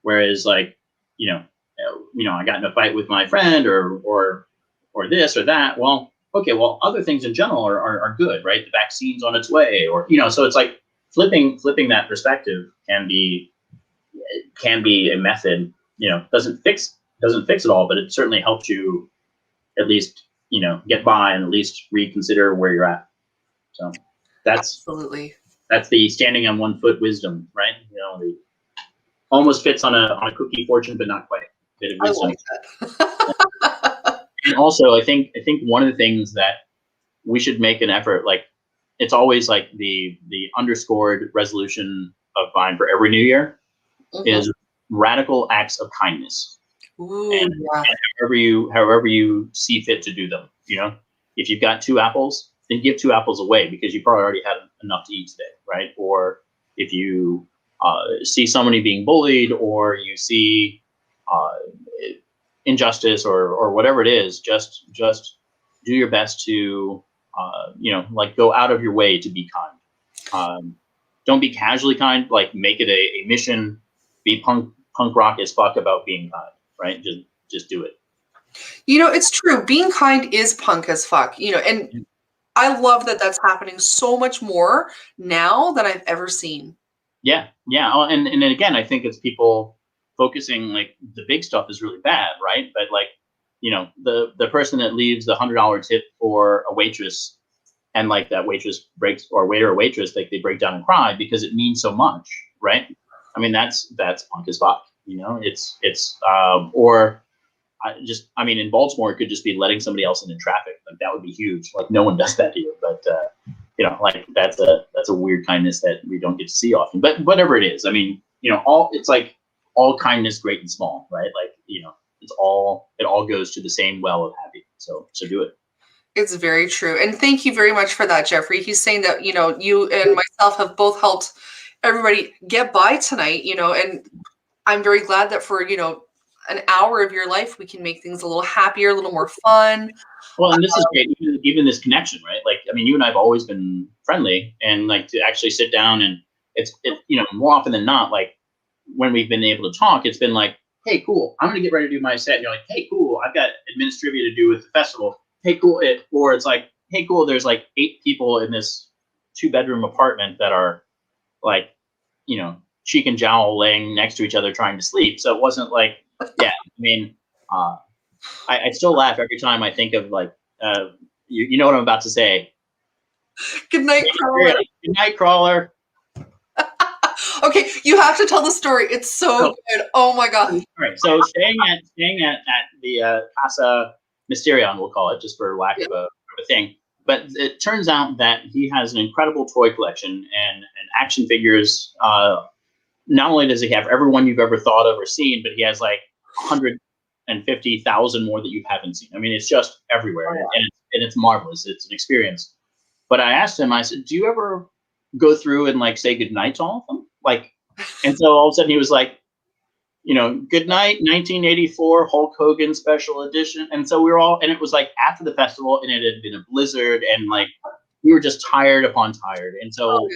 Whereas like, I got in a fight with my friend or this or that. Well, okay, well, other things in general are good, right? The vaccine's on its way, or so it's like flipping that perspective can be a method. Doesn't fix it all, but it certainly helps you at least get by and at least reconsider where you're at. So that's the standing on one foot wisdom, right? The almost fits on a cookie fortune, but not quite. Bit of wisdom. I like that. And also, I think one of the things that we should make an effort, like it's always like the underscored resolution of mine for every new year, mm-hmm. is radical acts of kindness. Ooh, and however you see fit to do them. If you've got 2 apples, then give 2 apples away because you probably already had enough to eat today, right? Or if you see somebody being bullied, or you see injustice or whatever it is, just do your best to like go out of your way to be kind. Don't be casually kind. Like make it a mission. Be punk rock as fuck about being kind. Right? Just just do it. It's true. Being kind is punk as fuck, and I love that that's happening so much more now than I've ever seen. Yeah. Oh, and then again, I think it's people focusing, like, the big stuff is really bad, right? But like, the person that leaves the $100 tip for a waitress, and like that waitress breaks, or waiter or waitress, like they break down and cry because it means so much, right? I mean, that's punk as fuck. Or I mean, in Baltimore, it could just be letting somebody else in traffic. Like, that would be huge. Like, no one does that here, but like that's a weird kindness that we don't get to see often. But whatever it is, I mean, it's like all kindness, great and small, right? Like, it all goes to the same well of happy. So do it. It's very true. And thank you very much for that, Jeffrey. He's saying that, you and myself have both helped everybody get by tonight, and I'm very glad that for, an hour of your life, we can make things a little happier, a little more fun. Well, and this is great, even this connection, right? Like, I mean, you and I have always been friendly, and like to actually sit down, and it's more often than not, like when we've been able to talk, it's been like, hey, cool, I'm gonna get ready to do my set. And you're like, hey, cool, I've got administrivia to do with the festival. Hey, cool. Or it's like, hey, cool, there's like 8 people in this 2-bedroom apartment that are like, cheek and jowl laying next to each other trying to sleep. So it wasn't like, yeah, I mean, I still laugh every time I think of like, you know what I'm about to say. Good night, crawler. Good night, crawler. Okay, you have to tell the story. It's so good. Oh my god. All right. So staying at the Casa Mysterion, we'll call it, just for lack of a thing. But it turns out that he has an incredible toy collection and action figures. Not only does he have everyone you've ever thought of or seen, but he has like 150,000 more that you haven't seen. I mean, it's just everywhere, and it's marvelous. It's an experience. But I asked him, I said, do you ever go through and like say goodnight to all of them? Like, and so all of a sudden he was like, good night, 1984 Hulk Hogan special edition. And so we were all, and it was like after the festival, and it had been a blizzard, and like we were just tired upon tired. And so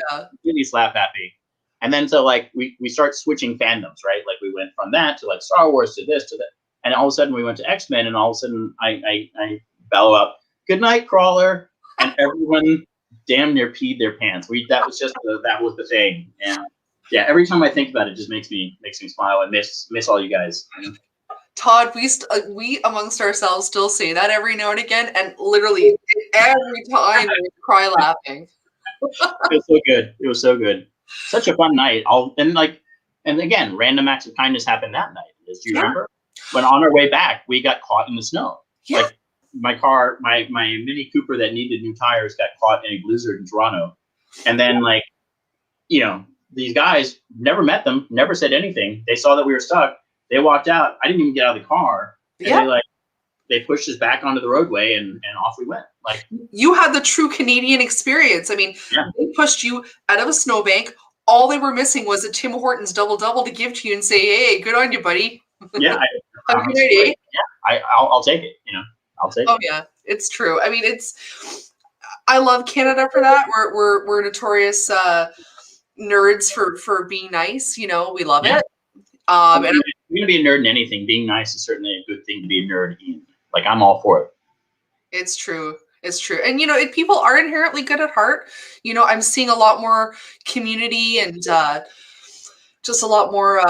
really slap happy. And then so like we start switching fandoms, right? Like we went from that to like Star Wars to this to that. And all of a sudden we went to X-Men, and all of a sudden I bellow up, good night, crawler. And everyone damn near peed their pants. That was the thing. And yeah, every time I think about it, it just makes me smile. I miss all you guys. Todd, we amongst ourselves still say that every now and again, and literally every time we cry laughing. It was so good. It was so good. Such a fun night. And again, random acts of kindness happened that night. Do you remember? When on our way back, we got caught in the snow. Yeah. Like my car, my Mini Cooper that needed new tires got caught in a blizzard in Toronto. And then like, these guys, never met them, never said anything. They saw that we were stuck. They walked out. I didn't even get out of the car. And they pushed us back onto the roadway, and off we went. Like, you had the true Canadian experience. I mean, they pushed you out of a snowbank. All they were missing was a Tim Hortons double to give to you and say, hey, good on you, buddy. Yeah. Have a good day. Yeah, I'll take it. I'll take it. Oh yeah, it's true. I mean, I love Canada for that. We're notorious nerds for being nice. We love it. And if you're gonna be a nerd in anything, being nice is certainly a good thing to be a nerd in. Like, I'm all for it. It's true. It's true. And, people are inherently good at heart. I'm seeing a lot more community and just a lot more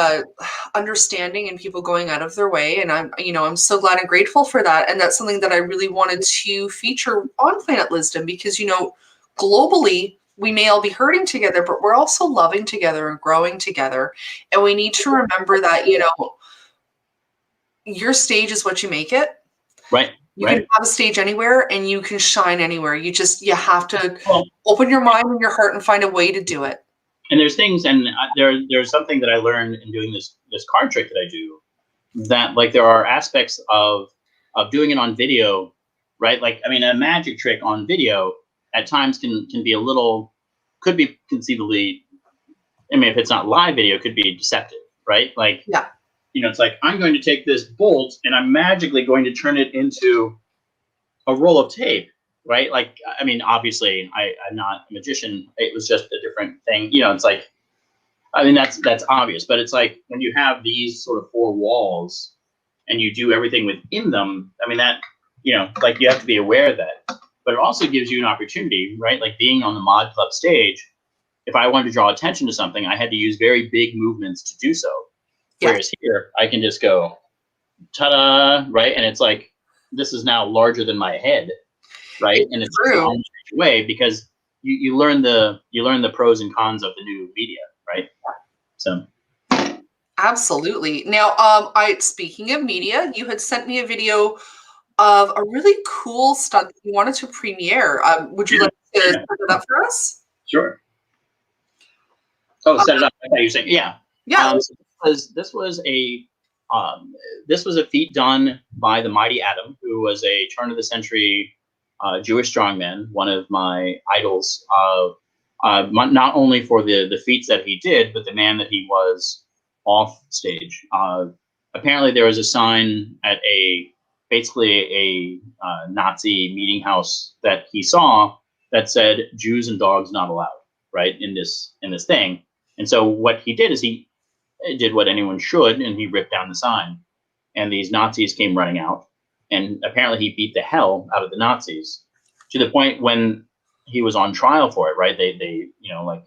understanding and people going out of their way. And I'm so glad and grateful for that. And that's something that I really wanted to feature on Planet Lizzdom because, globally, we may all be hurting together, but we're also loving together and growing together. And we need to remember that, your stage is what you make it. Right. You can have a stage anywhere and you can shine anywhere. You have to open your mind and your heart and find a way to do it. And there's things, and there's something that I learned in doing this card trick that I do, that like there are aspects of doing it on video, right? Like, I mean, a magic trick on video at times can be could be conceivably, I mean, if it's not live video, could be deceptive, right? Like, yeah. It's like, I'm going to take this bolt and I'm magically going to turn it into a roll of tape, right? Like, I mean, obviously I'm not a magician. It was just a different thing. It's like, I mean, that's obvious, but it's like when you have these sort of 4 walls and you do everything within them, I mean, that, you know, like, you have to be aware of that. But it also gives you an opportunity, right? Like being on the mod club stage, if I wanted to draw attention to something, I had to use very big movements to do so. Yeah. Whereas here, I can just go, ta-da, right? And it's like, this is now larger than my head, right? And it's True. almost way because you learn the pros and cons of the new media, right? So Absolutely. Now, speaking of media, you had sent me a video of a really cool stunt that you wanted to premiere. Would you like to set it up for us? sure. Oh, set it up. I thought you were saying, yeah. Yeah. So this was a feat done by the Mighty Atom, who was a turn of the century Jewish strongman, one of my idols. Not only for the feats that he did, but the man that he was off stage. Apparently, there was a sign at basically a Nazi meeting house that he saw that said "Jews and dogs not allowed." Right in this thing. And so what he did is he did what anyone should, and he ripped down the sign. And these Nazis came running out, and apparently he beat the hell out of the Nazis to the point when he was on trial for it. Right? They you know, like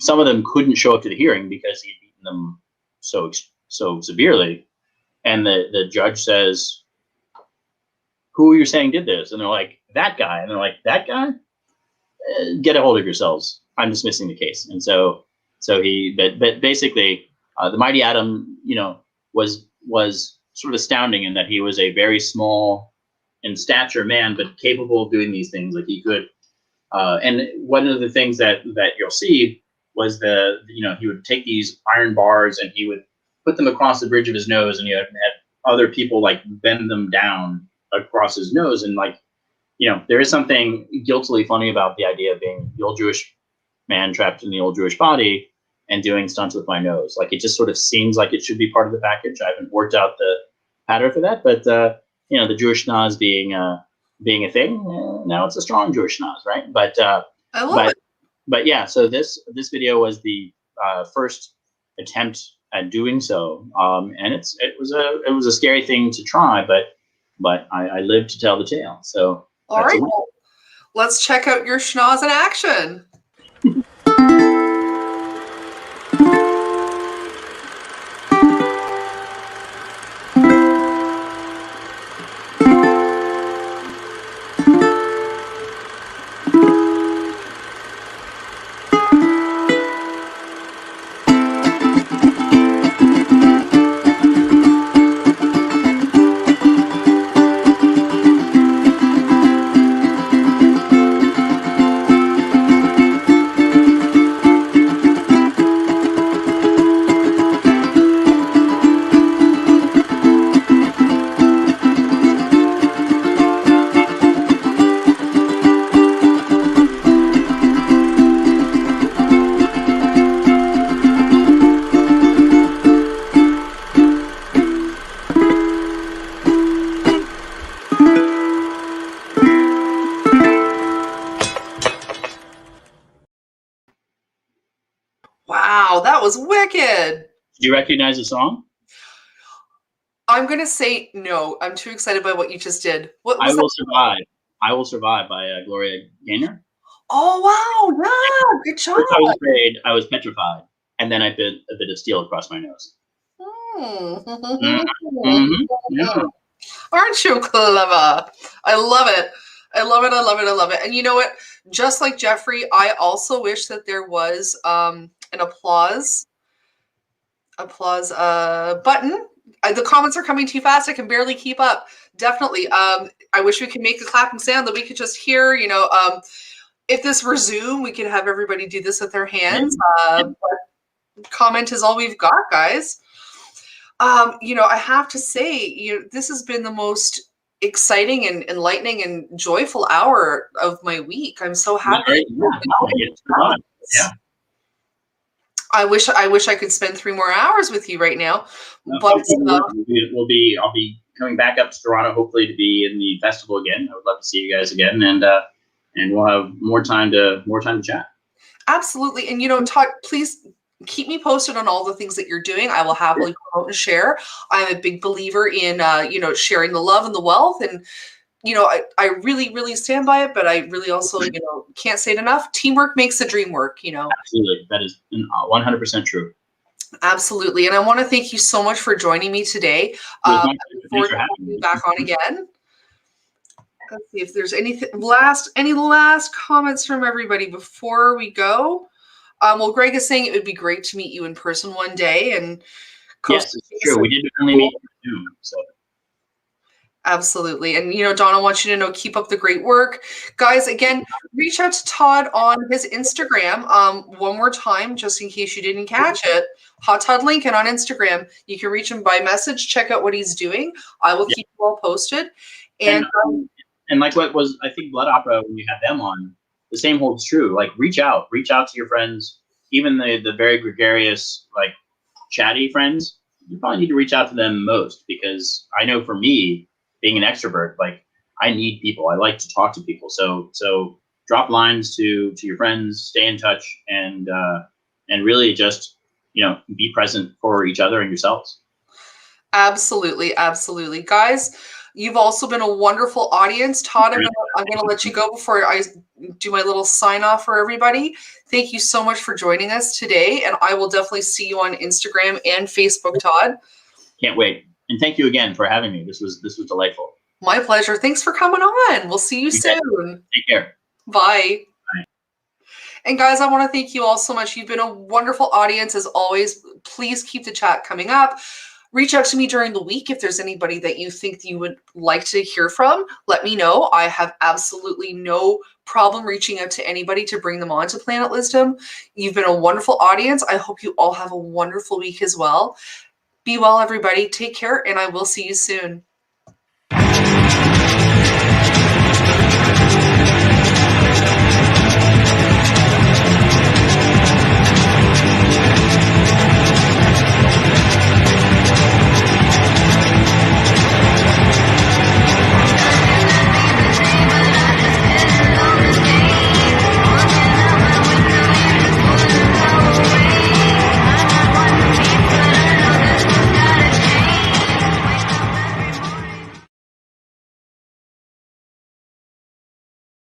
some of them couldn't show up to the hearing because he'd beaten them so severely. And the judge says, "Who are you saying did this?" And they're like, "That guy." And they're like, "That guy? Get a hold of yourselves. I'm dismissing the case." And so but basically, the Mighty Atom, you know, was sort of astounding in that he was a very small in stature man, but capable of doing these things. Like he could, and one of the things that you'll see was you know, he would take these iron bars and he would put them across the bridge of his nose, and you had other people like bend them down across his nose, and like, you know, there is something guiltily funny about the idea of being the old Jewish man trapped in the old Jewish body and doing stunts with my nose. Like, it just sort of seems like it should be part of the package. I haven't worked out the pattern for that, but you know, the Jewish schnoz being a thing, now it's a strong Jewish schnoz, right? But I love it. But yeah, so this video was the first attempt at doing so, and it was a scary thing to try, but I lived to tell the tale. So all right, let's check out your schnoz in action. Wow, that was wicked. Do you recognize the song? I'm going to say no. I'm too excited by what you just did. What was I Will Survive. I Will Survive by Gloria Gaynor. Oh, wow. Yeah, good job. First I was afraid, I was petrified, and then I bit a bit of steel across my nose. Yeah. Aren't you clever? I love it. I love it. I love it. I love it. And you know what? Just like Jeffrey, I also wish that there was an applause button. The comments are coming too fast. I can barely keep up. Definitely. I wish we could make a clapping sound that we could just hear. You know, if this were Zoom, we could have everybody do this with their hands. But comment is all we've got, guys. You know, I have to say, this has been the most exciting and enlightening and joyful hour of my week. I'm so happy. Yeah. I wish I could spend 3 more hours with you right now. But I'll be coming back up to Toronto, hopefully, to be in the festival again. I would love to see you guys again, and we'll have more time to chat. Absolutely. And you know, Todd, please keep me posted on all the things that you're doing. I will happily promote and share. I'm a big believer in, sharing the love and the wealth. And, I really, really stand by it, but I really also, can't say it enough. Teamwork makes the dream work, Absolutely. That is 100% true. Absolutely. And I want to thank you so much for joining me today. It was my I pleasure. look forward Thanks for to having having me. you back on again. Let's see if there's any last comments from everybody before we go. Well, Greg is saying it would be great to meet you in person one day. And Yes, it's true. We did only meet through Zoom, so. Absolutely. And, Donna wants you to know, keep up the great work. Guys, again, reach out to Todd on his Instagram. One more time, just in case you didn't catch it. TODD Lincoln on Instagram. You can reach him by message. Check out what he's doing. I will keep you all posted. And like what was, I think, Blood Opera, when you had them on, the same holds true. Like, reach out to your friends, even the very gregarious, like, chatty friends. You probably need to reach out to them most, because I know for me, being an extrovert, like, I need people. I like to talk to people. So drop lines to your friends, stay in touch, and really just, be present for each other and yourselves. Absolutely. Absolutely. Guys, you've also been a wonderful audience. Todd, I'm gonna let you go before I do my little sign off for everybody. Thank you so much for joining us today, and I will definitely see you on Instagram and Facebook, Todd. Can't wait. And thank you again for having me. This was delightful. My pleasure. Thanks for coming on. We'll see you soon. Take care. Bye. And guys, I want to thank you all so much. You've been a wonderful audience as always. Please keep the chat coming up. Reach out to me during the week if there's anybody that you think you would like to hear from. Let me know. I have absolutely no problem reaching out to anybody to bring them on to Planet Lizzdom. You've been a wonderful audience. I hope you all have a wonderful week as well. Be well, everybody. Take care, and I will see you soon.